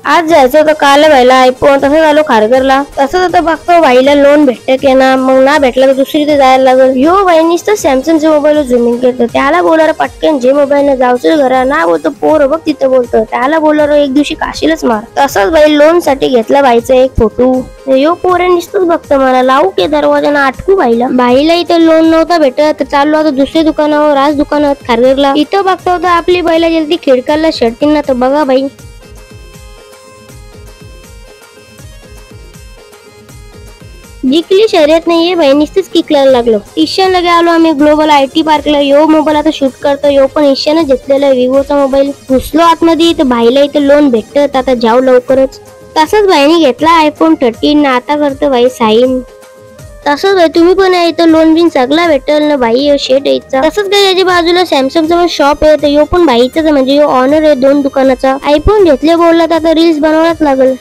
आज जायचं होतं काल व्हायला आयफोन, तसं झालो खारघरला. तसंच आता बघतो भाईला लोन भेटतं की ना, मग ना भेटला तर दुसरी ते जायला लागल. ह्यो बहिणीच तर सॅमसंगच्या मोबाईल झुमिंग करतो. त्याला बोलणार पटकन जे मोबाईल न जाऊचं घरा ना, बोलतो पोर बघ तिथं बोलतो. त्याला बोलणार एक दिवशी काशीलाच मार. तसंच बाई लोन साठी घेतला बाईचा एक फोटो. यो पोरे नुसतंच बघतो मला, लावू के दरवाजानं आटकू बाईला इथं लोन नव्हता भेटत तर चाललो आता दुसऱ्या दुकानावर, राज दुकानात खारघरला. इथं बघतो तर आपली बाईला जल्दी खिडकाला शर्टींना तर बघा बाई जिंकली शर्यत नाहीये बाई, नुसतीच किकलायला लागलो. ईशानला गेलो आम्ही ग्लोबल IT पार्कला. यो मोबाईल आता शूट करतो. यो पण ईशानं घेतलेला विवोचा मोबाईल. घुसलो आतमध्ये तर भाईला इथं लोन भेटत, आता जाऊ लवकरच. तसंच भाईने घेतला आयफोन 13 आता करतो भाई साईन. तसंच भाई तुम्ही पण इथं लोन बिन सगळा भेटेल ना भाई, शेट यायचा. तसंच काही याच्या बाजूला सॅमसंगचा पण शॉप आहे, तर यो पण भाईचाच म्हणजे यो ऑनर आहे 2 दुकानाचा. आयफोन घेतले बोलला तर आता रील्स बनवायलाच लागल.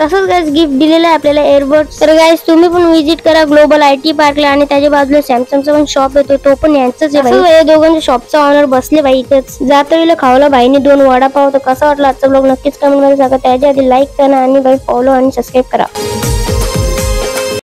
तसंच गाइस गिफ्ट दिलेलं आहे आपल्याला एअरबड्स. तर गाइस तुम्ही पण विजिट करा ग्लोबल IT पार्कला, आणि त्याच्या बाजूला सॅमसंगचा पण शॉप येतो, तो पण यांचाच आहे भाई. या दोघांच्या शॉपचा ऑनर बसले भाई इथेच. जाता वेळेला खावला भाईने 2 वडापाव. तर कसा वाटला आजचा ब्लॉग नक्कीच कमेंट मध्ये सांगा. त्याच्या आधी लाईक करा आणि भाई फॉलो आणि सबस्क्राईब करा.